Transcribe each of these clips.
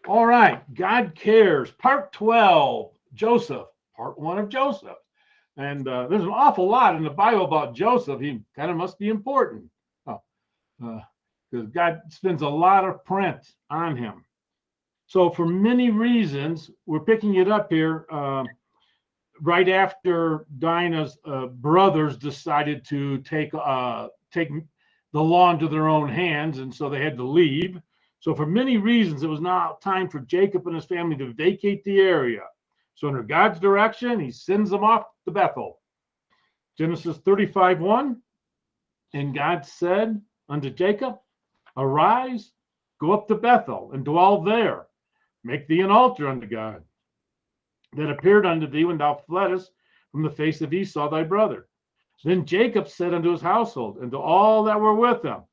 All right, God cares. Part 12, Joseph, part one of Joseph. And there's an awful lot in the Bible about Joseph. He kind of must be important because God spends a lot of print on him. So, for many reasons, we're picking it up here right after Dinah's brothers decided to take the law into their own hands, and so they had to leave. So, for many reasons, it was now time for Jacob and his family to vacate the area. So, under God's direction, he sends them off to Bethel. Genesis 35:1. And God said unto Jacob, Arise, go up to Bethel, and dwell there. Make thee an altar unto God that appeared unto thee when thou fleddest from the face of Esau thy brother. Then Jacob said unto his household and to all that were with him,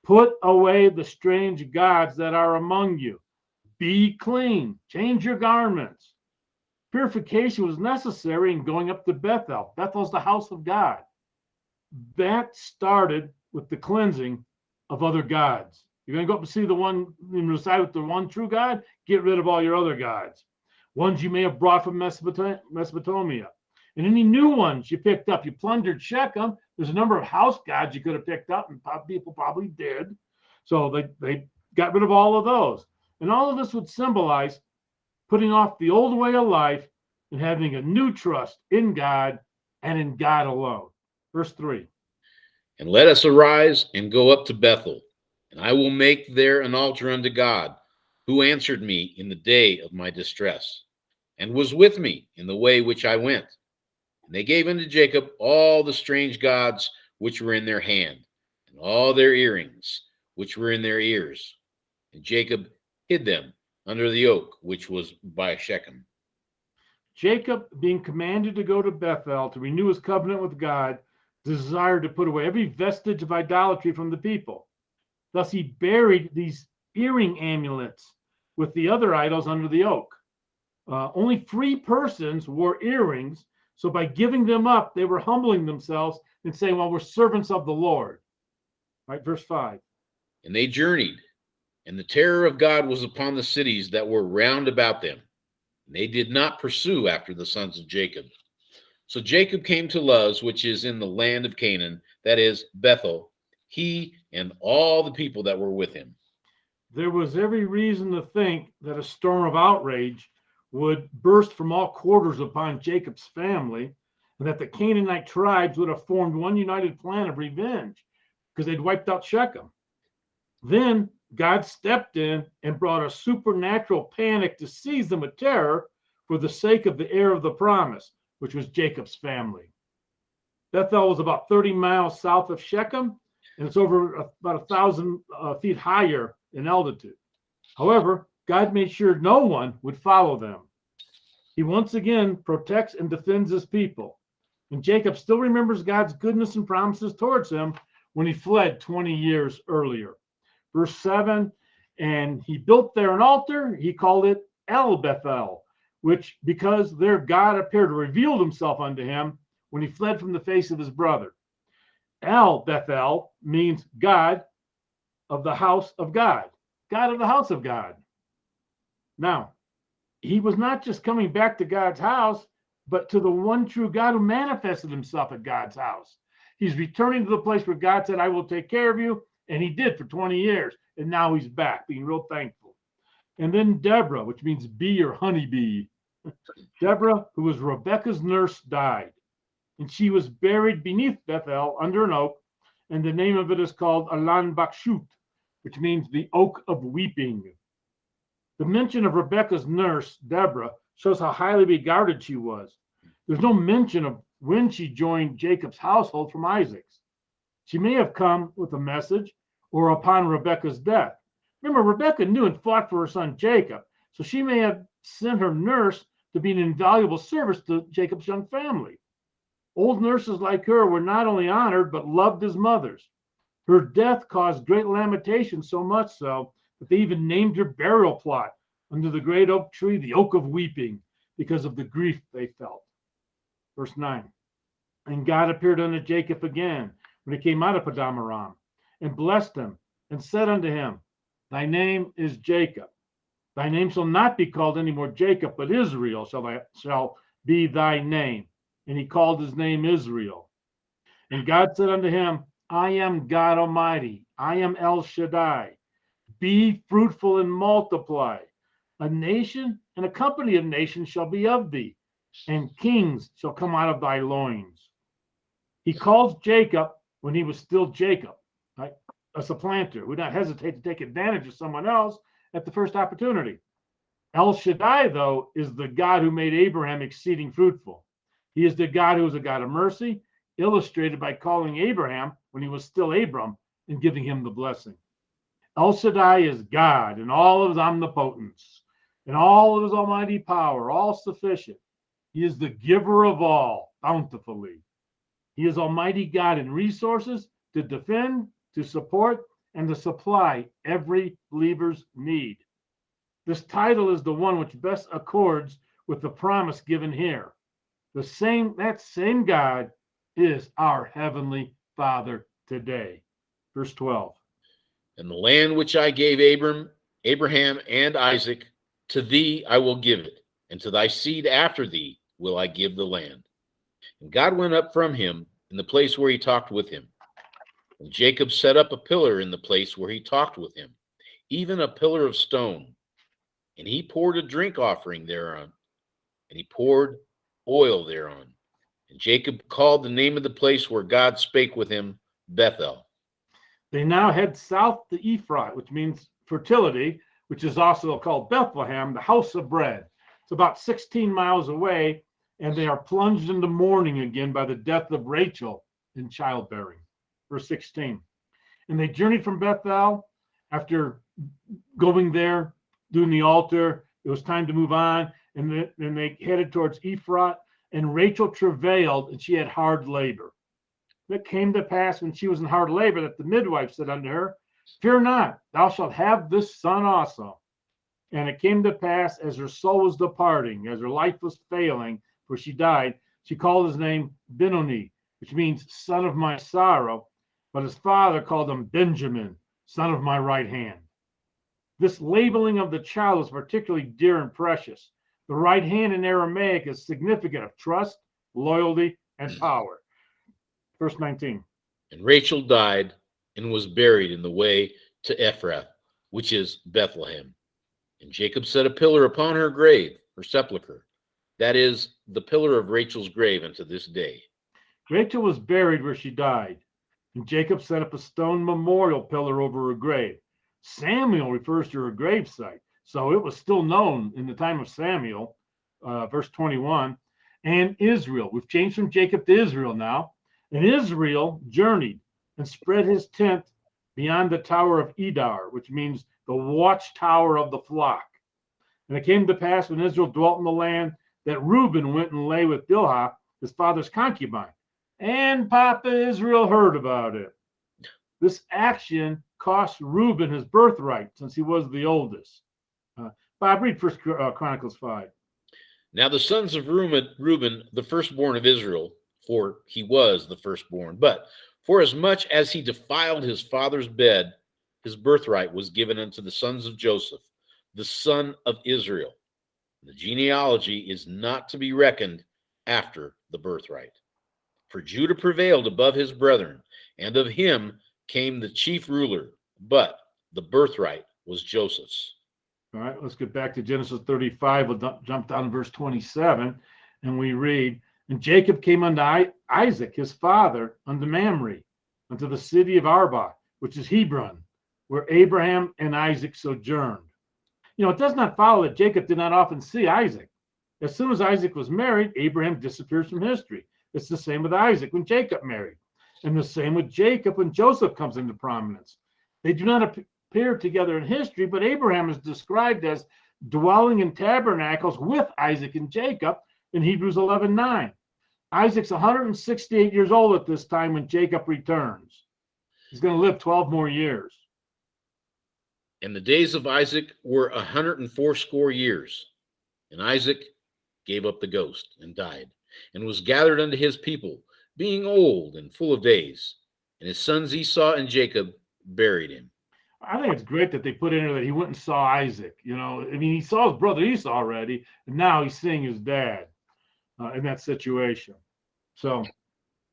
Put away the strange gods that are among you. Be clean, change your garments. Purification was necessary in going up to Bethel. Bethel's the house of God. That started with the cleansing of other gods. You're going to go up and see the one, and reside with the one true God, get rid of all your other gods. Ones you may have brought from Mesopotamia. And any new ones you picked up, you plundered Shechem. There's a number of house gods you could have picked up, and people probably did. So they got rid of all of those. And all of this would symbolize putting off the old way of life and having a new trust in God and in God alone. Verse 3. And let us arise and go up to Bethel, and I will make there an altar unto God, who answered me in the day of my distress, and was with me in the way which I went. And they gave unto Jacob all the strange gods which were in their hand, and all their earrings which were in their ears. And Jacob hid them under the oak which was by Shechem. Jacob, being commanded to go to Bethel to renew his covenant with God, desired to put away every vestige of idolatry from the people. Thus he buried these earring amulets with the other idols under the oak. Only free persons wore earrings, so by giving them up, they were humbling themselves and saying, well, we're servants of the Lord. Right, verse 5. And they journeyed, and the terror of God was upon the cities that were round about them. And they did not pursue after the sons of Jacob. So Jacob came to Luz, which is in the land of Canaan, that is Bethel, he and all the people that were with him. There was every reason to think that a storm of outrage would burst from all quarters upon Jacob's family, and that the Canaanite tribes would have formed one united plan of revenge because they'd wiped out Shechem. Then God stepped in and brought a supernatural panic to seize them with terror for the sake of the heir of the promise, which was Jacob's family. Bethel was about 30 miles south of Shechem, and it's over about 1,000 feet higher in altitude. However, God made sure no one would follow them. He once again protects and defends his people. And Jacob still remembers God's goodness and promises towards him when he fled 20 years earlier. Verse 7, and he built there an altar. He called it El Bethel, which because there God appeared to reveal himself unto him when he fled from the face of his brother. El Bethel means God of the house of God. God of the house of God. Now, he was not just coming back to God's house, but to the one true God who manifested himself at God's house. He's returning to the place where God said, I will take care of you. And he did for 20 years. And now he's back, being real thankful. And then Deborah, which means bee or honeybee. Deborah, who was Rebekah's nurse, died. And she was buried beneath Bethel under an oak. And the name of it is called Alan Bakshut, which means the oak of weeping. The mention of Rebekah's nurse, Deborah, shows how highly regarded she was. There's no mention of when she joined Jacob's household from Isaac's. She may have come with a message or upon Rebekah's death. Remember, Rebekah knew and fought for her son Jacob, so she may have sent her nurse to be an invaluable service to Jacob's young family. Old nurses like her were not only honored, but loved as mothers. Her death caused great lamentation, so much so that they even named her burial plot under the great oak tree, the oak of weeping, because of the grief they felt. Verse 9, and God appeared unto Jacob again when he came out of Padam Aram, and blessed him, and said unto him, thy name is Jacob. Thy name shall not be called any more Jacob, but Israel shall be thy name. And he called his name Israel. And God said unto him, I am God Almighty. I am El Shaddai. Be fruitful and multiply. A nation and a company of nations shall be of thee, and kings shall come out of thy loins. He calls Jacob when he was still Jacob, right? A supplanter who would not hesitate to take advantage of someone else at the first opportunity. El Shaddai, though, is the God who made Abraham exceeding fruitful. He is the God who is a God of mercy, illustrated by calling Abraham when he was still Abram and giving him the blessing. El Shaddai is God in all of his omnipotence, in all of his almighty power, all sufficient. He is the giver of all bountifully. He is Almighty God in resources to defend, to support, and to supply every believer's need. This title is the one which best accords with the promise given here. That same God is our heavenly Father today. Verse 12. And the land which I gave Abraham and Isaac, to thee I will give it, and to thy seed after thee will I give the land. And God went up from him in the place where he talked with him. And Jacob set up a pillar in the place where he talked with him, even a pillar of stone. And he poured a drink offering thereon, and he poured oil thereon. And Jacob called the name of the place where God spake with him, Bethel. They now head south to Ephrat, which means fertility, which is also called Bethlehem, the house of bread. It's about 16 miles away, and they are plunged into mourning again by the death of Rachel in childbearing. Verse 16. And they journeyed from Bethel after going there, doing the altar. It was time to move on, and then they headed towards Ephrat, and Rachel travailed, and she had hard labor. It came to pass when she was in hard labor that the midwife said unto her, Fear not, thou shalt have this son also. And it came to pass as her soul was departing, as her life was failing, for she died, she called his name Benoni, which means son of my sorrow. But his father called him Benjamin, son of my right hand. This labeling of the child is particularly dear and precious. The right hand in Aramaic is significant of trust, loyalty, and power. Verse 19. And Rachel died and was buried in the way to Ephrath, which is Bethlehem. And Jacob set a pillar upon her grave, her sepulchre. That is the pillar of Rachel's grave unto this day. Rachel was buried where she died, and Jacob set up a stone memorial pillar over her grave. Samuel refers to her gravesite, so it was still known in the time of Samuel, verse 21. And Israel, we've changed from Jacob to Israel now. And Israel journeyed and spread his tent beyond the tower of Edar, which means the watchtower of the flock. And it came to pass when Israel dwelt in the land that Reuben went and lay with Bilhah, his father's concubine. And Papa Israel heard about it. This action cost Reuben his birthright since he was the oldest. Bob, read 1 Chronicles 5. Now the sons of Reuben, the firstborn of Israel, for he was the firstborn. But for as much as he defiled his father's bed, his birthright was given unto the sons of Joseph, the son of Israel. The genealogy is not to be reckoned after the birthright. For Judah prevailed above his brethren, and of him came the chief ruler, but the birthright was Joseph's. All right, let's get back to Genesis 35. We'll jump down to verse 27, and we read, And Jacob came unto Isaac, his father, unto Mamre, unto the city of Arba, which is Hebron, where Abraham and Isaac sojourned. It does not follow that Jacob did not often see Isaac. As soon as Isaac was married, Abraham disappears from history. It's the same with Isaac when Jacob married, and the same with Jacob when Joseph comes into prominence. They do not appear together in history, but Abraham is described as dwelling in tabernacles with Isaac and Jacob in Hebrews 11:9. Isaac's 168 years old at this time when Jacob returns. He's going to live 12 more years. And the days of Isaac were 180 years. And Isaac gave up the ghost and died, and was gathered unto his people, being old and full of days. And his sons Esau and Jacob buried him. I think it's great that they put in there that he went and saw Isaac. I mean, he saw his brother Esau already, and now he's seeing his dad in that situation. So,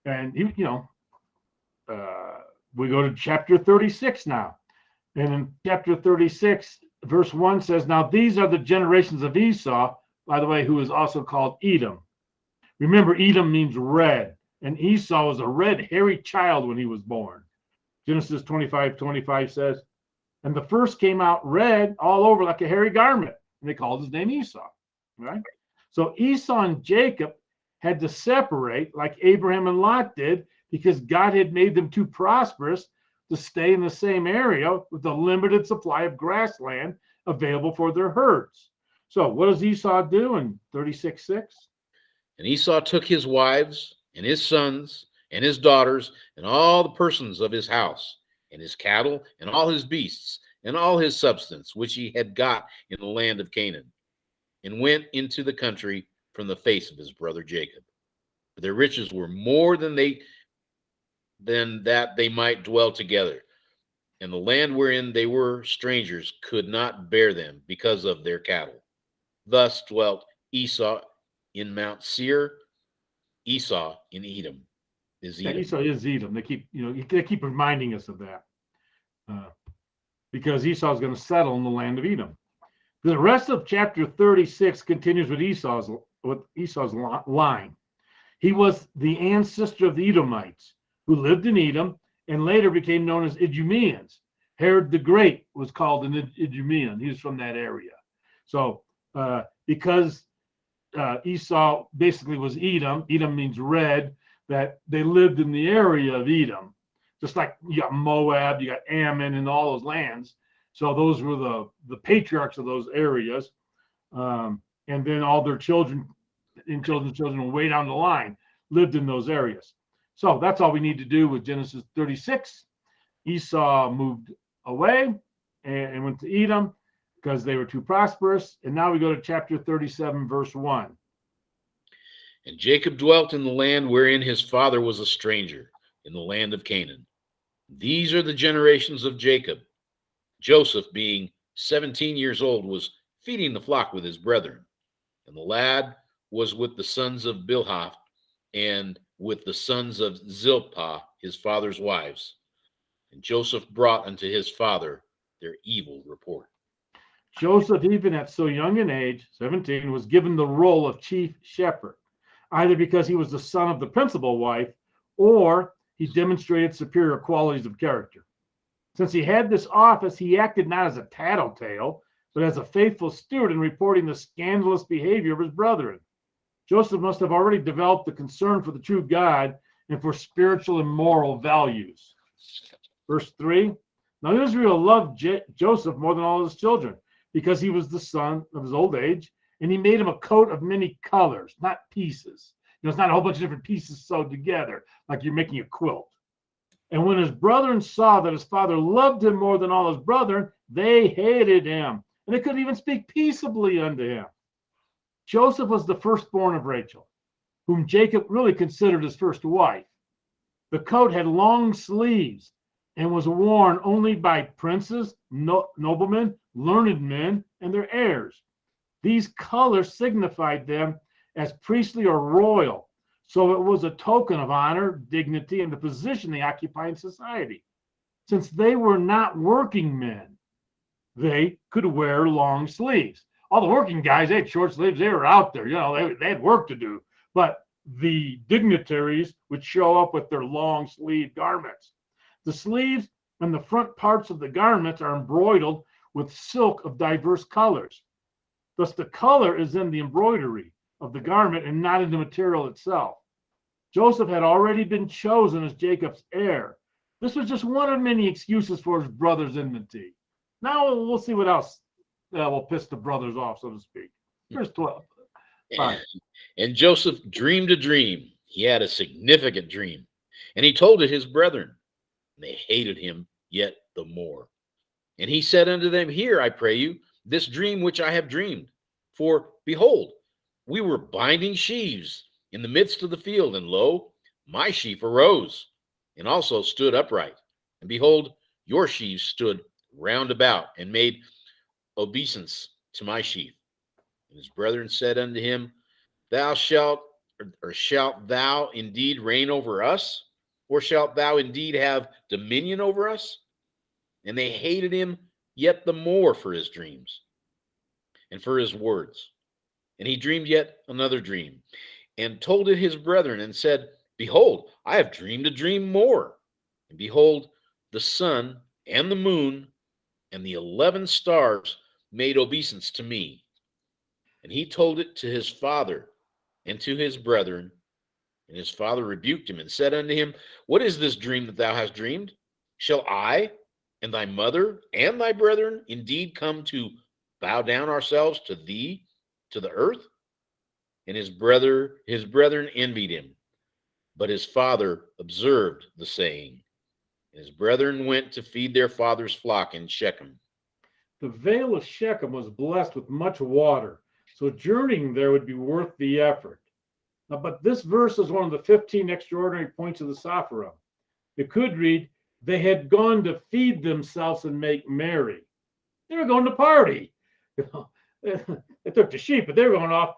and uh, we go to chapter 36 now. And in chapter 36, verse 1 says, "Now these are the generations of Esau, by the way, who is also called Edom." Remember, Edom means red, and Esau was a red, hairy child when he was born. Genesis 25:25 says, "And the first came out red all over like a hairy garment, and they called his name Esau." Right? So Esau and Jacob had to separate like Abraham and Lot did because God had made them too prosperous to stay in the same area with a limited supply of grassland available for their herds. So what does Esau do in 36:6? And Esau took his wives and his sons and his daughters and all the persons of his house and his cattle and all his beasts and all his substance which he had got in the land of Canaan, and went into the country from the face of his brother Jacob. For their riches were more than that they might dwell together, and the land wherein they were strangers could not bear them because of their cattle. Thus dwelt Esau in Mount Seir. Esau in Edom is Yeah, Edom. Esau is Edom. They keep reminding us of that because Esau is going to settle in the land of Edom. The rest of chapter 36 continues with Esau's line. He was the ancestor of the Edomites who lived in Edom and later became known as Idumeans. Herod the Great was called an Idumean. He was from that area. So because Esau basically was Edom means red, that they lived in the area of Edom. Just like you got Moab, you got Ammon, and all those lands. So those were the patriarchs of those areas. And then all their children and children's children way down the line lived in those areas. So that's all we need to do with Genesis 36. Esau moved away and went to Edom because they were too prosperous. And now we go to chapter 37, verse 1. And Jacob dwelt in the land wherein his father was a stranger, in the land of Canaan. These are the generations of Jacob. Joseph, being 17 years old, was feeding the flock with his brethren. And the lad was with the sons of Bilhah and with the sons of Zilpah, his father's wives. And Joseph brought unto his father their evil report. Joseph, even at so young an age, 17, was given the role of chief shepherd, either because he was the son of the principal wife or he demonstrated superior qualities of character. Since he had this office, he acted not as a tattletale, but as a faithful steward in reporting the scandalous behavior of his brethren. Joseph must have already developed the concern for the true God and for spiritual and moral values. Verse 3, now Israel loved Joseph more than all his children because he was the son of his old age, and he made him a coat of many colors, not pieces. It's not a whole bunch of different pieces sewed together like you're making a quilt. And when his brethren saw that his father loved him more than all his brethren, they hated him, and they couldn't even speak peaceably unto him. Joseph was the firstborn of Rachel, whom Jacob really considered his first wife. The coat had long sleeves and was worn only by princes, noblemen, learned men, and their heirs. These colors signified them as priestly or royal, so it was a token of honor, dignity, and the position they occupy in society. Since they were not working men, they could wear long sleeves. All the working guys, they had short sleeves. They were out there, they had work to do. But the dignitaries would show up with their long sleeve garments. The sleeves and the front parts of the garments are embroidered with silk of diverse colors. Thus, the color is in the embroidery of the garment and not in the material itself. Joseph had already been chosen as Jacob's heir. This was just one of many excuses for his brother's enmity. Now we'll see what else will piss the brothers off, so to speak. Verse 12. And Joseph dreamed a dream. He had a significant dream, and he told it his brethren. And they hated him yet the more. And he said unto them, hear, I pray you, this dream which I have dreamed. For behold, we were binding sheaves in the midst of the field, and lo, my sheaf arose, and also stood upright. And behold, your sheaves stood round about, and made obeisance to my sheaf. And his brethren said unto him, Thou shalt, or shalt thou indeed reign over us? Or shalt thou indeed have dominion over us? And they hated him yet the more for his dreams and for his words. And he dreamed yet another dream, and told it his brethren, and said, Behold, I have dreamed a dream more. And behold, the sun and the moon and the 11 stars made obeisance to me. And he told it to his father and to his brethren. And his father rebuked him and said unto him, What is this dream that thou hast dreamed? Shall I and thy mother and thy brethren indeed come to bow down ourselves to thee, to the earth? And his brethren envied him. But his father observed the saying. And his brethren went to feed their father's flock in Shechem. The vale of Shechem was blessed with much water, so journeying there would be worth the effort. Now, but this verse is one of the 15 extraordinary points of the Sophorim. It could read, they had gone to feed themselves and make merry. They were going to party. They took the sheep, but they were going off,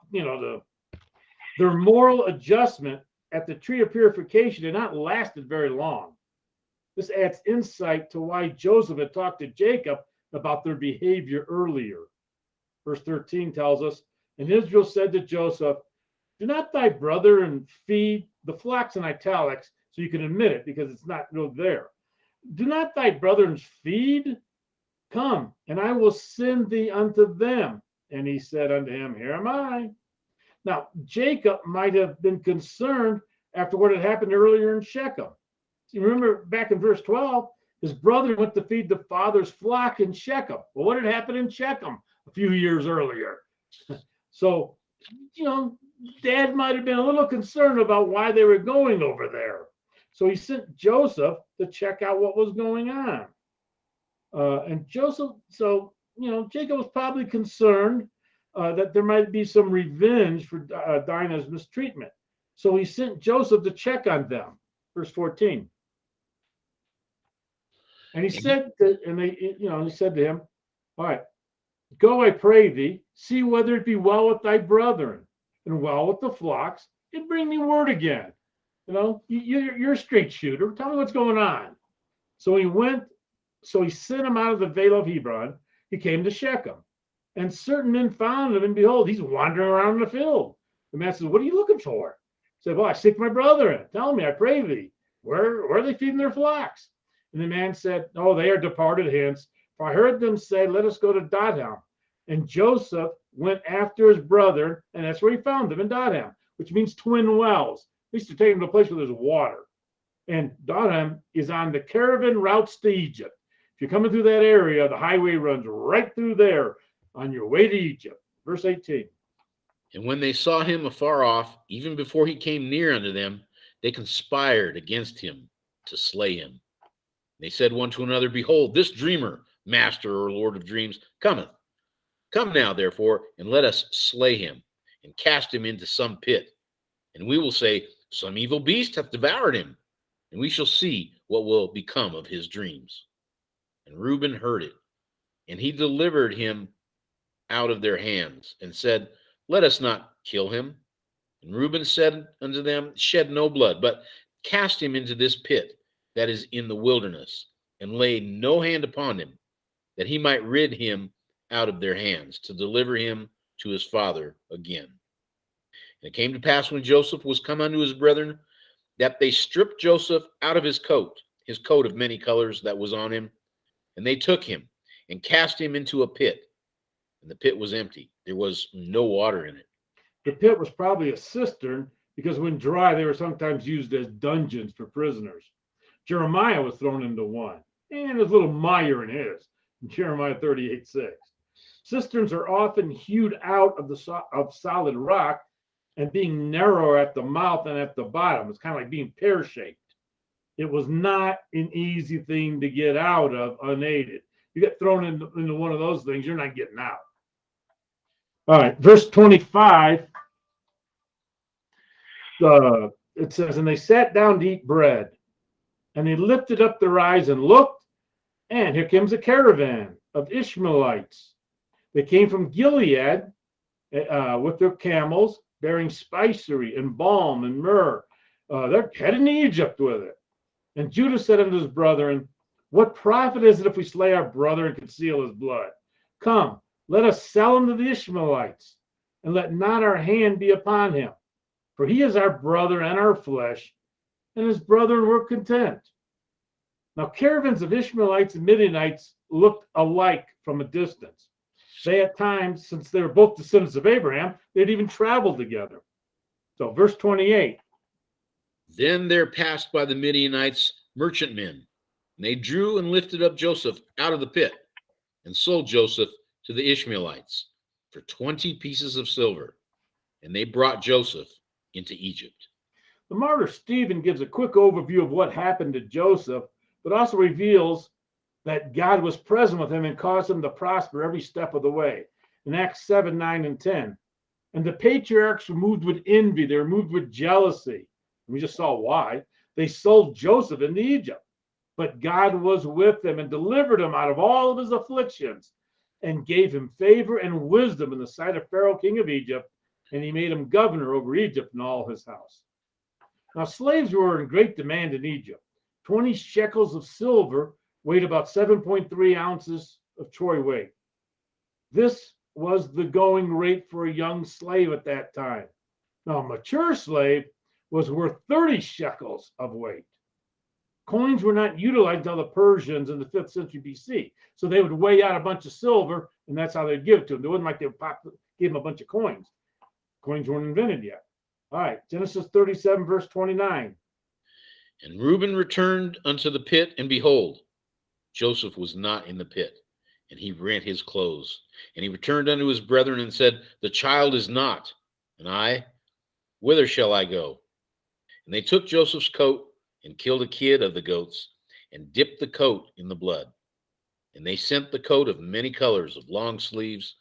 their moral adjustment at the tree of purification had not lasted very long. This adds insight to why Joseph had talked to Jacob about their behavior earlier. Verse 13 tells us, And Israel said to Joseph, Do not thy brother and feed the flocks in italics, so you can admit it because it's not really there. Do not thy brethren feed? Come, and I will send thee unto them. And he said unto him, Here am I. Now, Jacob might have been concerned after what had happened earlier in Shechem. You remember back in verse 12, his brother went to feed the father's flock in Shechem. Well, what had happened in Shechem a few years earlier? So, Dad might have been a little concerned about why they were going over there. So he sent Joseph to check out what was going on. And Jacob was probably concerned that there might be some revenge for Dinah's mistreatment. So he sent Joseph to check on them. Verse 14. And he said he said to him, All right, go, I pray thee, see whether it be well with thy brethren and well with the flocks, and bring me word again. You're a straight shooter. Tell me what's going on. So he sent him out of the vale of Hebron. He came to Shechem. And certain men found him, and behold, he's wandering around in the field. The man says, What are you looking for? He said, Well, I seek my brethren. Tell me, I pray thee, where are they feeding their flocks? And the man said, Oh, they are departed hence. For I heard them say, Let us go to Dothan. And Joseph went after his brother, and that's where he found them, in Dothan, which means twin wells. At least to take them to a place where there's water. And Dothan is on the caravan routes to Egypt. If you're coming through that area, the highway runs right through there on your way to Egypt. Verse 18. And when they saw him afar off, even before he came near unto them, they conspired against him to slay him. They said one to another, Behold, this dreamer, master or lord of dreams, cometh. Come now, therefore, and let us slay him, and cast him into some pit. And we will say, Some evil beast hath devoured him, and we shall see what will become of his dreams. And Reuben heard it, and he delivered him out of their hands, and said, Let us not kill him. And Reuben said unto them, Shed no blood, but cast him into this pit that is in the wilderness, and lay no hand upon him, that he might rid him out of their hands, to deliver him to his father again. And it came to pass, when Joseph was come unto his brethren, that they stripped Joseph out of his coat of many colors that was on him, and they took him and cast him into a pit. And the pit was empty. There was no water in it. The pit was probably a cistern, because when dry, they were sometimes used as dungeons for prisoners. Jeremiah was thrown into one, and there's a little mire in his. Jeremiah 38:6. Cisterns are often hewed out of solid rock, and being narrower at the mouth and at the bottom. It's kind of like being pear-shaped. It was not an easy thing to get out of unaided. You get thrown into one of those things, you're not getting out. All right, verse 25, it says, And they sat down to eat bread, and they lifted up their eyes and looked, And here comes a caravan of Ishmaelites. They came from Gilead with their camels, bearing spicery and balm and myrrh. They're heading to Egypt with it. And Judah said unto his brethren, what profit is it if we slay our brother and conceal his blood? Come, let us sell him to the Ishmaelites, and let not our hand be upon him. For he is our brother and our flesh, and his brethren were content. Now, caravans of Ishmaelites and Midianites looked alike from a distance. They at times, since they were both descendants of Abraham, they'd even traveled together. So, verse 28. Then there passed by the Midianites merchantmen, and they drew and lifted up Joseph out of the pit, and sold Joseph to the Ishmaelites for 20 pieces of silver, and they brought Joseph into Egypt. The martyr Stephen gives a quick overview of what happened to Joseph, but also reveals that God was present with him and caused him to prosper every step of the way. In Acts 7, 9, and 10. And the patriarchs were moved with envy. They were moved with jealousy. We just saw why. They sold Joseph into Egypt. But God was with him and delivered him out of all of his afflictions and gave him favor and wisdom in the sight of Pharaoh, king of Egypt, and he made him governor over Egypt and all his house. Now, slaves were in great demand in Egypt. 20 shekels of silver weighed about 7.3 ounces of troy weight. This was the going rate for a young slave at that time. Now, a mature slave was worth 30 shekels of weight. Coins were not utilized until the Persians in the 5th century BC. So they would weigh out a bunch of silver, and that's how they'd give it to them. It wasn't like they would give them a bunch of coins. Coins weren't invented yet. All right, Genesis 37, verse 29. And Reuben returned unto the pit, and behold, Joseph was not in the pit. And he rent his clothes. And he returned unto his brethren and said, the child is not. And I, whither shall I go? And they took Joseph's coat and killed a kid of the goats and dipped the coat in the blood. And they sent the coat of many colors of long sleeves,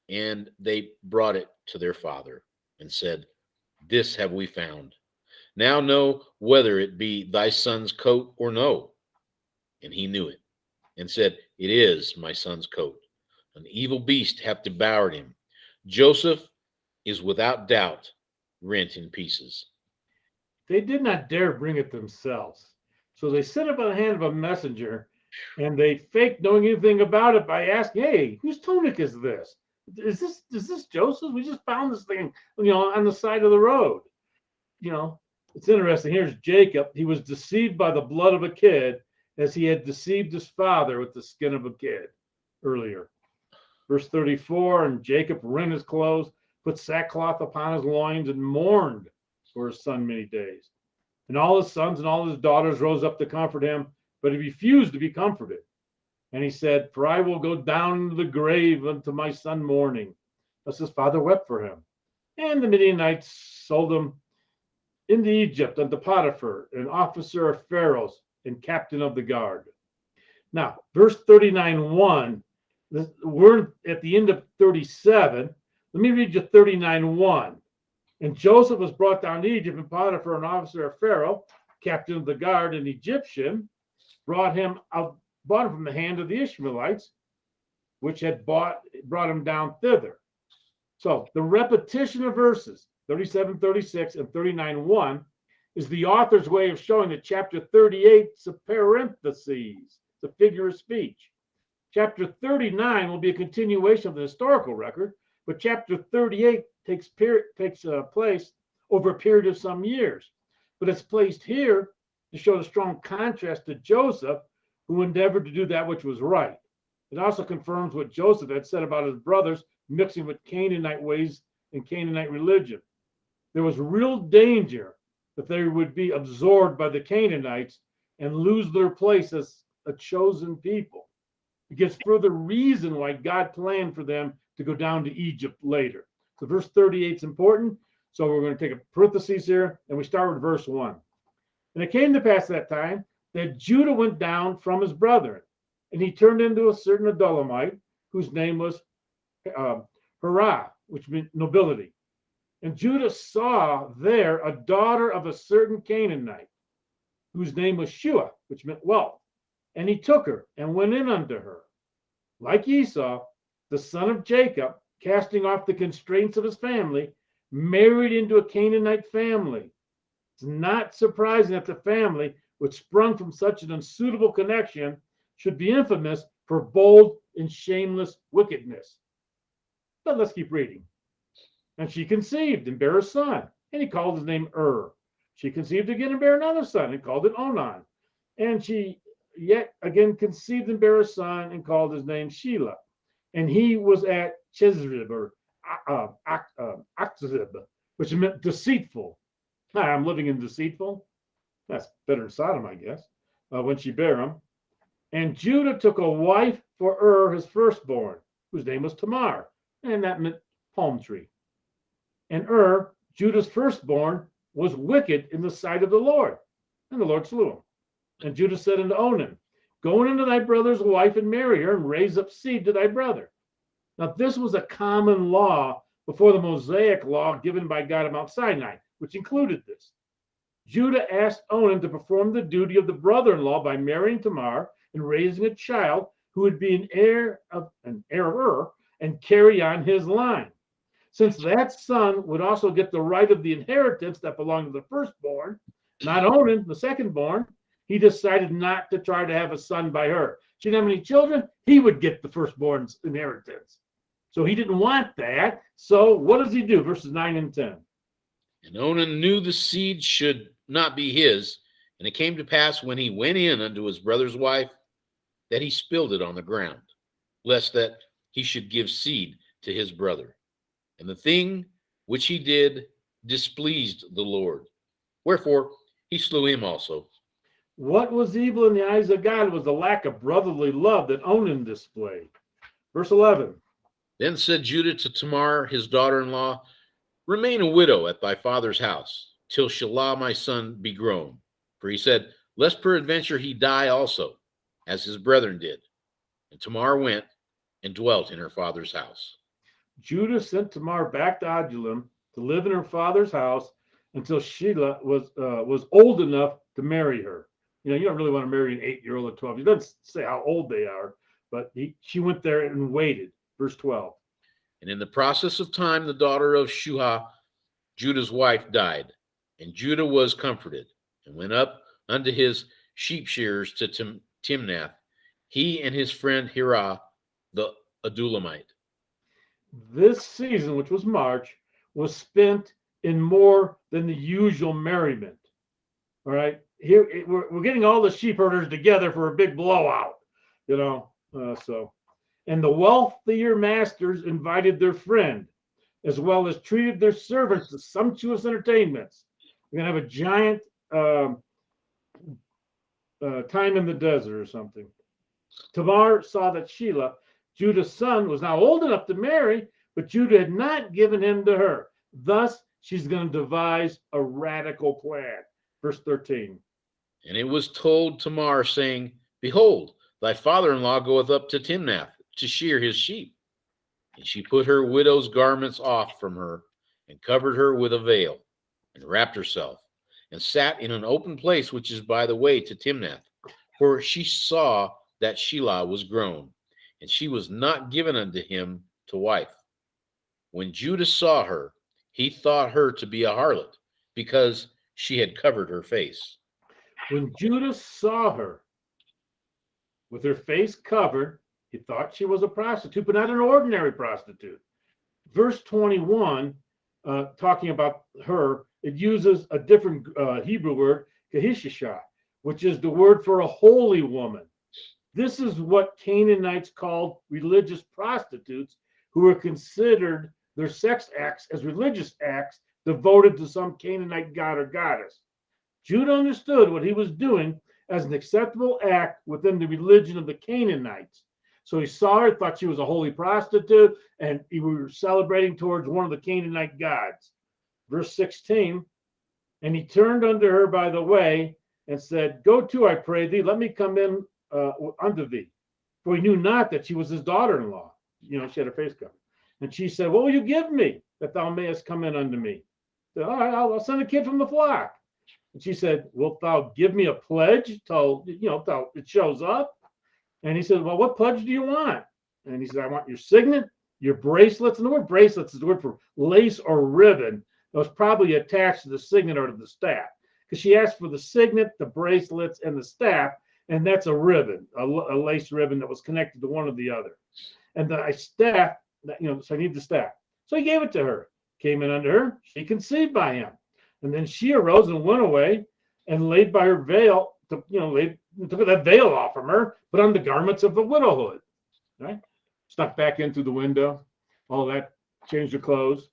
and they brought it to their father and said, this have we found. Now know whether it be thy son's coat or no. And he knew it, and said, it is my son's coat. An evil beast hath devoured him. Joseph is without doubt rent in pieces. They did not dare bring it themselves. So they sent it by the hand of a messenger, and they faked knowing anything about it by asking, hey, whose tunic is this? Is this Joseph? We just found this thing, on the side of the road. It's interesting. Here's Jacob. He was deceived by the blood of a kid, as he had deceived his father with the skin of a kid earlier. Verse 34, and Jacob rent his clothes, put sackcloth upon his loins, and mourned for his son many days. And all his sons and all his daughters rose up to comfort him, but he refused to be comforted. And he said, for I will go down into the grave unto my son mourning. Thus his father wept for him. And the Midianites sold him into Egypt unto Potiphar, an officer of Pharaoh's and captain of the guard. Now, verse 39:1, we're at the end of 37. Let me read you 39:1. And Joseph was brought down to Egypt, and Potiphar, an officer of Pharaoh, captain of the guard, an Egyptian, brought him from the hand of the Ishmaelites, which had brought him down thither. So the repetition of verses 37, 36, and 39:1 is the author's way of showing that chapter 38 is a parenthesis, it's a figure of speech. Chapter 39 will be a continuation of the historical record, but chapter 38 takes place over a period of some years. But it's placed here to show the strong contrast to Joseph, who endeavored to do that which was right. It also confirms what Joseph had said about his brothers mixing with Canaanite ways and Canaanite religion. There was real danger that they would be absorbed by the Canaanites and lose their place as a chosen people. It gives further reason why God planned for them to go down to Egypt later. So verse 38 is important. So we're going to take a parenthesis here, and we start with verse 1. And it came to pass that time that Judah went down from his brethren, and he turned into a certain Adullamite, whose name was Herah, which meant nobility. And Judah saw there a daughter of a certain Canaanite, whose name was Shua, which meant wealth. And he took her and went in unto her. Like Esau, the son of Jacob, casting off the constraints of his family, married into a Canaanite family. It's not surprising that the family, which sprung from such an unsuitable connection, should be infamous for bold and shameless wickedness. But let's keep reading. And she conceived and bare a son, and he called his name She conceived again and bare another son, and called it Onan. And she yet again conceived and bare a son, and called his name Shelah. And he was at Chezrib, or Achzib, which meant deceitful. I'm living in deceitful. That's better than Sodom, I guess, when she bare him. And Judah took a wife for his firstborn, whose name was Tamar, and that meant palm tree. And Judah's firstborn, was wicked in the sight of the Lord, and the Lord slew him. And Judah said unto Onan, go into thy brother's wife and marry her, and raise up seed to thy brother. Now this was a common law before the Mosaic law given by God at Mount Sinai, which included this. Judah asked Onan to perform the duty of the brother-in-law by marrying Tamar and raising a child who would be an heir of and carry on his line. Since that son would also get the right of the inheritance that belonged to the firstborn, not Onan, the secondborn, he decided not to try to have a son by her. She didn't have any children, he would get the firstborn's inheritance. So he didn't want that. So what does he do? Verses 9 and 10. And Onan knew the seed should not be his, and it came to pass when he went in unto his brother's wife, that he spilled it on the ground, lest that he should give seed to his brother. And the thing which he did displeased the Lord. Wherefore he slew him also. What was evil in the eyes of God was the lack of brotherly love that Onan displayed. Verse 11. Then said Judah to Tamar, his daughter-in-law, remain a widow at thy father's house, till Shelah my son be grown. For he said, lest peradventure he die also, as his brethren did. And Tamar went and dwelt in her father's house. Judah sent Tamar back to Adullam to live in her father's house until Shelah was old enough to marry her. You don't really want to marry an 8-year-old or 12. He doesn't say how old they are, but she went there and waited. Verse 12. And in the process of time, the daughter of Shuhah, Judah's wife, died. And Judah was comforted, and went up unto his sheep shearers to Timnath, he and his friend Hirah, the Adullamite. This season, which was March, was spent in more than the usual merriment. All right, here we're getting all the sheep herders together for a big blowout, and the wealthier masters invited their friend, as well as treated their servants to sumptuous entertainments. We're gonna have a giant time in the desert or something. Tamar saw that Shelah, Judah's son, was now old enough to marry, but Judah had not given him to her. Thus, she's going to devise a radical plan. Verse 13. And it was told Tamar, saying, behold, thy father-in-law goeth up to Timnath to shear his sheep. And she put her widow's garments off from her, and covered her with a veil, and wrapped herself, and sat in an open place which is by the way to Timnath. For she saw that Shelah was grown, and she was not given unto him to wife. When Judah saw her, he thought her to be a harlot, because she had covered her face. When Judah saw her with her face covered, he thought she was a prostitute, but not an ordinary prostitute. Verse 21, talking about her, it uses a different Hebrew word, kahishishah, which is the word for a holy woman. This is what Canaanites called religious prostitutes, who were considered their sex acts as religious acts devoted to some Canaanite god or goddess. Judah understood what he was doing as an acceptable act within the religion of the Canaanites. So he saw her, thought she was a holy prostitute, and he was celebrating towards one of the Canaanite gods. Verse 16, and he turned unto her by the way and said, go to, I pray thee, let me come in unto thee. For he knew not that she was his daughter-in-law. She had her face covered. And she said, what will you give me that thou mayest come in unto me? Said, all right, I'll send a kid from the flock. And she said, wilt thou give me a pledge till, till it shows up? And he said, well, what pledge do you want? And he said, I want your signet, your bracelets. And the word bracelets is the word for lace or ribbon that was probably attached to the signet or to the staff. Because she asked for the signet, the bracelets, and the staff. And that's a ribbon, a lace ribbon that was connected to one or the other. And the staff, so I need the staff. So he gave it to her. Came in under her. She conceived by him. And then she arose and went away and laid by her veil, took that veil off from her, put on the garments of the widowhood. Right? Snuck back in through the window. All that, changed her clothes.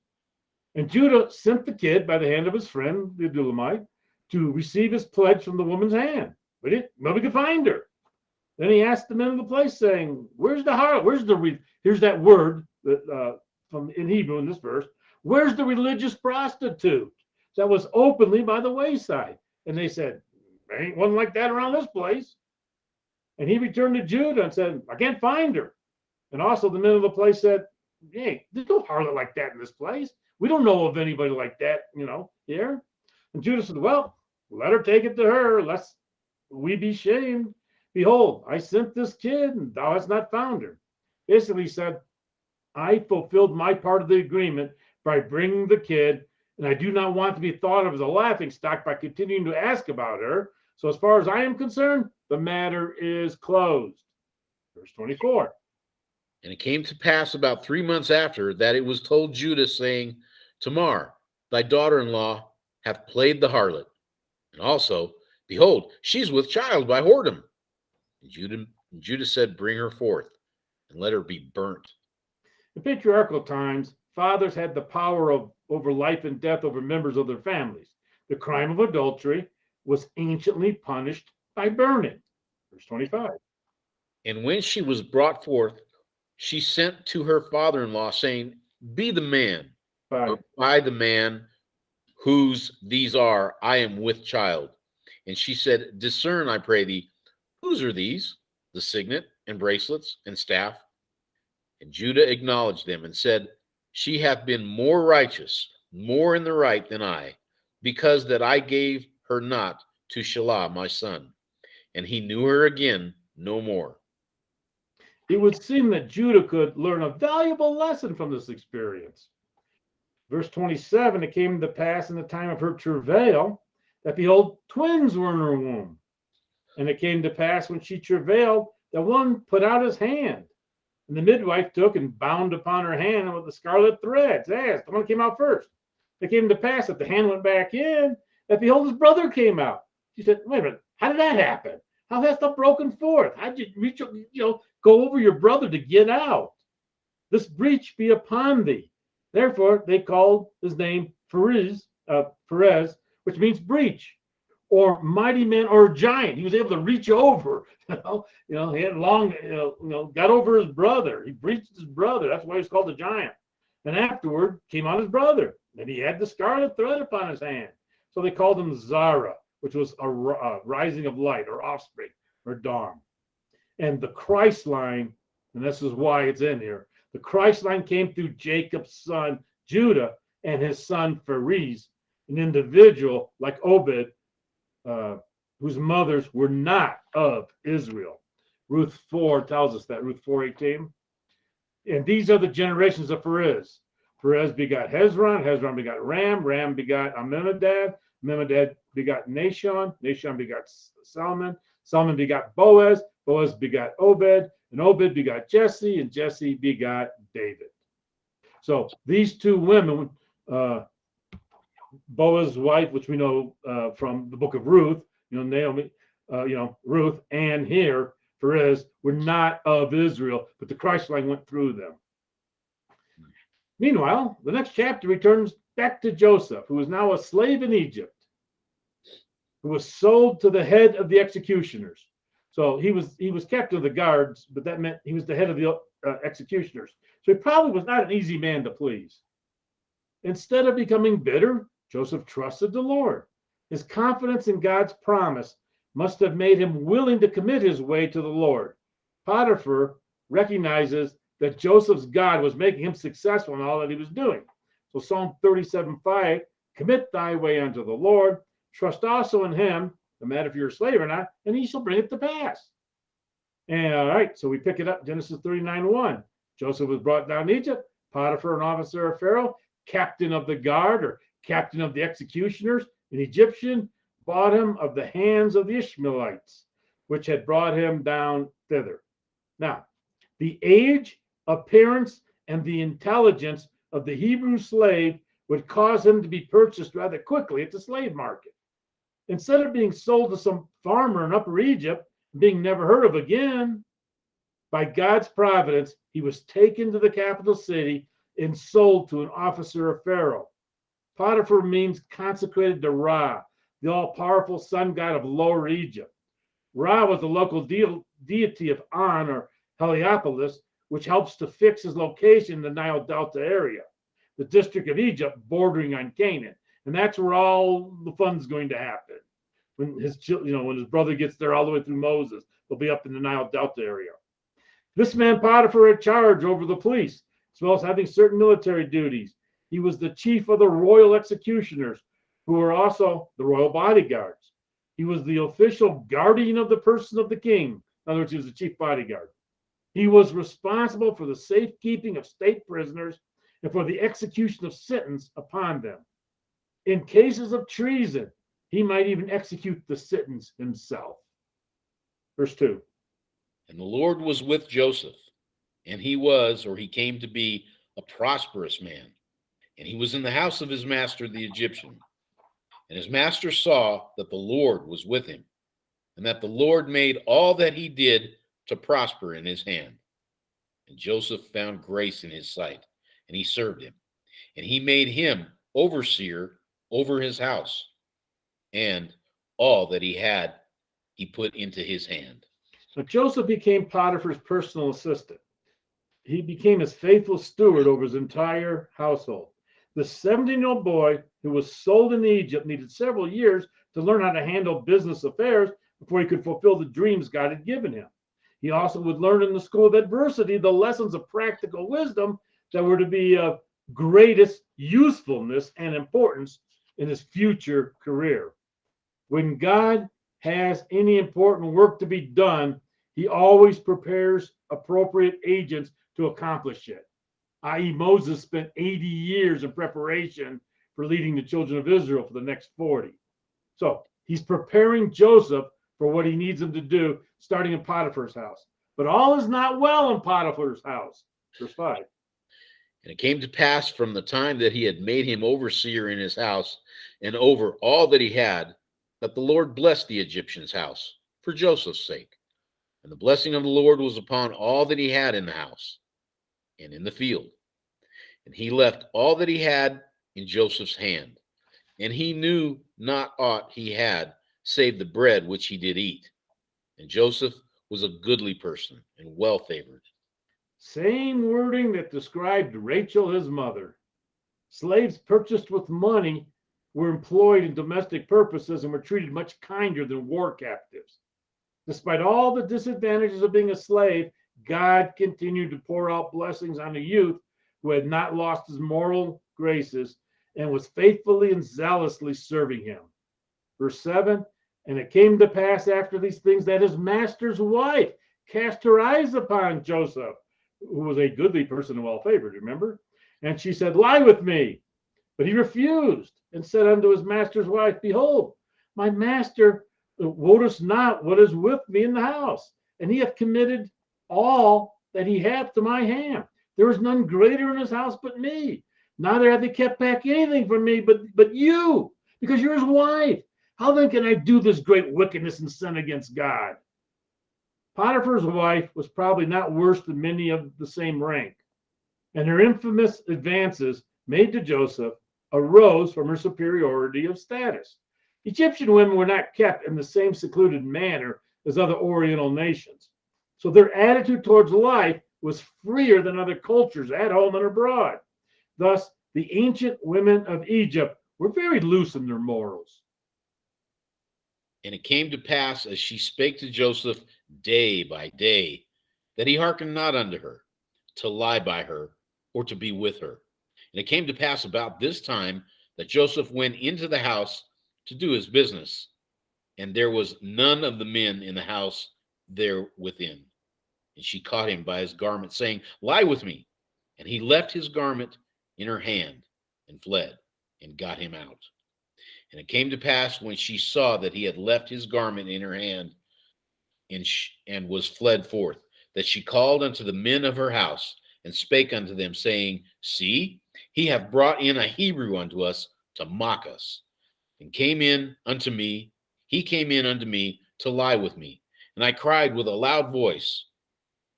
And Judah sent the kid by the hand of his friend, the Adulamite, to receive his pledge from the woman's hand. But nobody could find her. Then he asked the men of the place, saying, where's the harlot? Here's that word that from in Hebrew in this verse. Where's the religious prostitute that was openly by the wayside? And they said, there ain't one like that around this place. And he returned to Judah and said, I can't find her. And also the men of the place said, hey, there's no harlot like that in this place. We don't know of anybody like that, here. And Judah said, well, let her take it to her, lest we be shamed. Behold, I sent this kid, and thou hast not found her. Basically, he said, I fulfilled my part of the agreement by bringing the kid, and I do not want to be thought of as a laughingstock by continuing to ask about her. So as far as I am concerned, the matter is closed. Verse 24. And it came to pass about 3 months after that it was told Judah, saying, Tamar, thy daughter-in-law, hath played the harlot. And also, behold, she's with child by whoredom. And Judah said, bring her forth, and let her be burnt. In patriarchal times, fathers had the power over life and death over members of their families. The crime of adultery was anciently punished by burning. Verse 25. And when she was brought forth, she sent to her father-in-law, saying, be the man, by the man whose these are, I am with child. And she said, discern, I pray thee, whose are these? The signet and bracelets and staff. And Judah acknowledged them and said, she hath been more righteous, more in the right than I, because that I gave her not to Shelah my son. And he knew her again no more. It would seem that Judah could learn a valuable lesson from this experience. Verse 27, it came to pass in the time of her travail that behold, twins were in her womb. And it came to pass when she travailed that one put out his hand. And the midwife took and bound upon her hand with the scarlet threads. Yes, the one came out first. It came to pass that the hand went back in, that behold, his brother came out. She said, wait a minute, how did that happen? How hast thou broken forth? How did you reach, go over your brother to get out? This breach be upon thee. Therefore, they called his name Perez, which means breach, or mighty man, or giant. He was able to reach over. He had long, got over his brother. He breached his brother. That's why he's called a giant. And afterward came on his brother, and he had the scarlet thread upon his hand. So they called him Zara, which was a rising of light, or offspring, or dawn. And the Christ line, and this is why it's in here, the Christ line came through Jacob's son, Judah, and his son, Perez, an individual like Obed, whose mothers were not of Israel. Ruth 4 tells us that, Ruth 4:18. And these are the generations of Perez. Perez begot Hezron, Hezron begot Ram, Ram begot Amminadab, Amminadab begot Nahshon, Nahshon begot Solomon, Solomon begot Boaz, Boaz begot Obed, and Obed begot Jesse, and Jesse begot David. So these two women, Boaz's wife, which we know from the book of Ruth, Naomi, Ruth, and here Perez, were not of Israel, but the Christ line went through them. Meanwhile, the next chapter returns back to Joseph, who is now a slave in Egypt, who was sold to the head of the executioners. So he was captain of the guards, but that meant he was the head of the executioners. So he probably was not an easy man to please. Instead of becoming bitter, Joseph trusted the Lord. His confidence in God's promise must have made him willing to commit his way to the Lord. Potiphar recognizes that Joseph's God was making him successful in all that he was doing. So Psalm 37:5, commit thy way unto the Lord, Trust also in him, no matter if you're a slave or not, and he shall bring it to pass. And all right, so we pick it up, Genesis 39:1. Joseph was brought down to Egypt. Potiphar, an officer of Pharaoh, captain of the guard or captain of the executioners, an Egyptian, bought him of the hands of the Ishmaelites, which had brought him down thither. Now, the age, appearance, and the intelligence of the Hebrew slave would cause him to be purchased rather quickly at the slave market. Instead of being sold to some farmer in Upper Egypt, being never heard of again, by God's providence, he was taken to the capital city and sold to an officer of Pharaoh. Potiphar means consecrated to Ra, the all-powerful sun god of Lower Egypt. Ra was the local deity of On, or Heliopolis, which helps to fix his location in the Nile Delta area, the district of Egypt bordering on Canaan. And that's where all the fun's going to happen. When when his brother gets there all the way through Moses, they'll be up in the Nile Delta area. This man Potiphar had charge over the police, as well as having certain military duties. He was the chief of the royal executioners, who were also the royal bodyguards. He was the official guardian of the person of the king. In other words, he was the chief bodyguard. He was responsible for the safekeeping of state prisoners and for the execution of sentence upon them. In cases of treason, he might even execute the sentence himself. Verse 2. And the Lord was with Joseph, and he came to be a prosperous man. And he was in the house of his master, the Egyptian. And his master saw that the Lord was with him, and that the Lord made all that he did to prosper in his hand. And Joseph found grace in his sight, and he served him. And he made him overseer over his house, and all that he had he put into his hand. So Joseph became Potiphar's personal assistant. He became his faithful steward over his entire household. The 17-year-old boy who was sold in Egypt needed several years to learn how to handle business affairs before he could fulfill the dreams God had given him. He also would learn in the school of adversity the lessons of practical wisdom that were to be of greatest usefulness and importance in his future career. When God has any important work to be done, he always prepares appropriate agents to accomplish it. I.e., Moses spent 80 years in preparation for leading the children of Israel for the next 40. So he's preparing Joseph for what he needs him to do, starting in Potiphar's house. But all is not well in Potiphar's house. Verse 5. And it came to pass from the time that he had made him overseer in his house and over all that he had, that the Lord blessed the Egyptian's house for Joseph's sake. And the blessing of the Lord was upon all that he had in the house and in the field. And he left all that he had in Joseph's hand. And he knew not aught he had, save the bread which he did eat. And Joseph was a goodly person and well favored. Same wording that described Rachel, his mother. Slaves purchased with money were employed in domestic purposes and were treated much kinder than war captives. Despite all the disadvantages of being a slave, God continued to pour out blessings on a youth who had not lost his moral graces and was faithfully and zealously serving him. Verse 7, and it came to pass after these things that his master's wife cast her eyes upon Joseph, who was a goodly person and well favored, remember? And she said, lie with me. But he refused and said unto his master's wife, behold, my master wottest not what is with me in the house, and he hath committed all that he hath to my hand. There is none greater in his house but me. Neither hath he kept back anything from me but you, because you're his wife. How then can I do this great wickedness and sin against God? Potiphar's wife was probably not worse than many of the same rank, and her infamous advances made to Joseph arose from her superiority of status. Egyptian women were not kept in the same secluded manner as other Oriental nations, so their attitude towards life was freer than other cultures at home and abroad. Thus, the ancient women of Egypt were very loose in their morals. And it came to pass, as she spake to Joseph day by day, that he hearkened not unto her, to lie by her, or to be with her. And it came to pass about this time that Joseph went into the house to do his business, and there was none of the men in the house there within. And she caught him by his garment, saying, Lie with me. And he left his garment in her hand and fled and got him out. And it came to pass, when she saw that he had left his garment in her hand and was fled forth, that she called unto the men of her house and spake unto them, saying, See, he hath brought in a Hebrew unto us to mock us, and came in unto me. He came in unto me to lie with me. And I cried with a loud voice.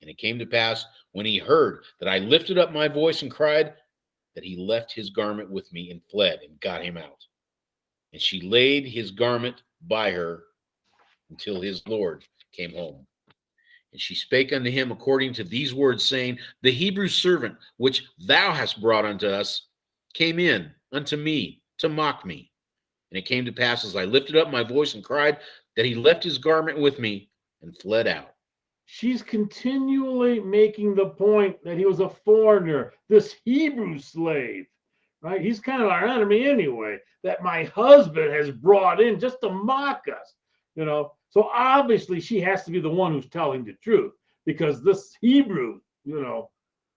And it came to pass, when he heard that I lifted up my voice and cried, that he left his garment with me and fled and got him out. And she laid his garment by her until his Lord came home. And she spake unto him according to these words, saying, The Hebrew servant which thou hast brought unto us came in unto me to mock me. And it came to pass, as I lifted up my voice and cried, that he left his garment with me and fled out. She's continually making the point that he was a foreigner, this Hebrew slave, right? He's kind of our enemy anyway, that my husband has brought in just to mock us, you know. So obviously she has to be the one who's telling the truth, because this Hebrew, you know,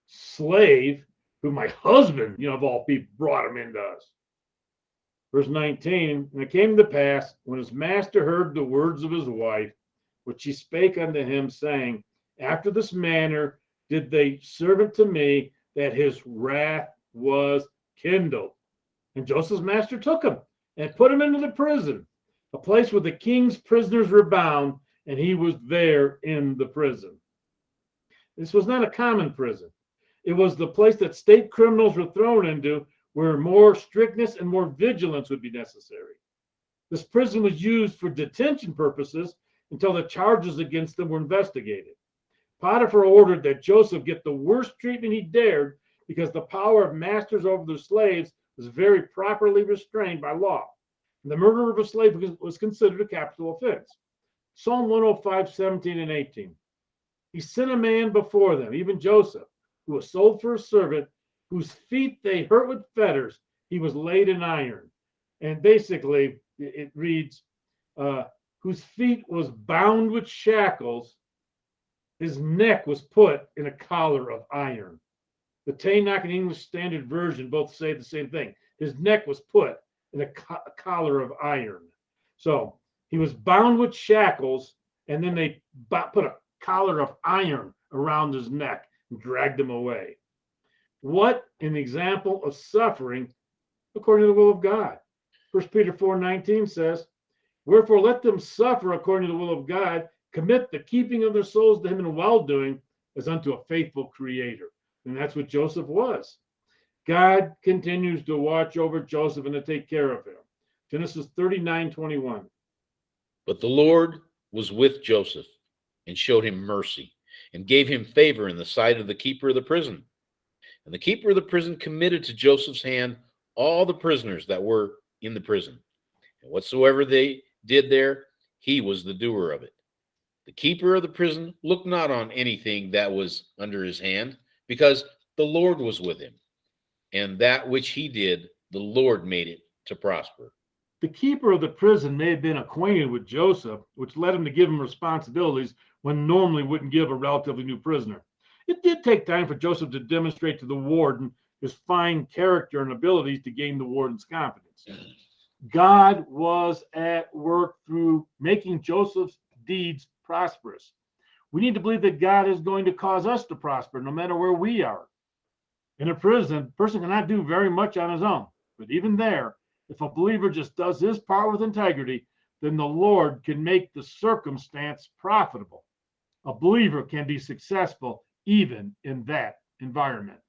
slave who my husband, you know, of all people, brought him into us. Verse 19, and it came to pass, when his master heard the words of his wife, which she spake unto him, saying, After this manner did they servant to me, that his wrath was kindled. And Joseph's master took him and put him into the prison, a place where the king's prisoners were bound, and he was there in the prison. This was not a common prison. It was the place that state criminals were thrown into, where more strictness and more vigilance would be necessary. This prison was used for detention purposes until the charges against them were investigated. Potiphar ordered that Joseph get the worst treatment he dared, because the power of masters over their slaves was very properly restrained by law. And the murder of a slave was considered a capital offense. Psalm 105, 17 and 18. He sent a man before them, even Joseph, who was sold for a servant, whose feet they hurt with fetters. He was laid in iron. And basically, it reads, whose feet was bound with shackles, his neck was put in a collar of iron. The Tanakh and English Standard Version both say the same thing. His neck was put in a collar of iron. So he was bound with shackles, and then they put a collar of iron around his neck and dragged him away. What an example of suffering according to the will of God. 1 Peter 4:19 says, Wherefore let them suffer according to the will of God, commit the keeping of their souls to him in well-doing, as unto a faithful creator. And that's what Joseph was. God continues to watch over Joseph and to take care of him. Genesis 39:21. But the Lord was with Joseph and showed him mercy and gave him favor in the sight of the keeper of the prison. And the keeper of the prison committed to Joseph's hand all the prisoners that were in the prison. And whatsoever they did there, he was the doer of it. The keeper of the prison looked not on anything that was under his hand, because the Lord was with him. And that which he did, the Lord made it to prosper. The keeper of the prison may have been acquainted with Joseph, which led him to give him responsibilities when normally wouldn't give a relatively new prisoner. It did take time for Joseph to demonstrate to the warden his fine character and abilities to gain the warden's confidence. God was at work through making Joseph's deeds prosperous. We need to believe that God is going to cause us to prosper no matter where we are. In a prison, a person cannot do very much on his own. But even there, if a believer just does his part with integrity, then the Lord can make the circumstance profitable. A believer can be successful even in that environment.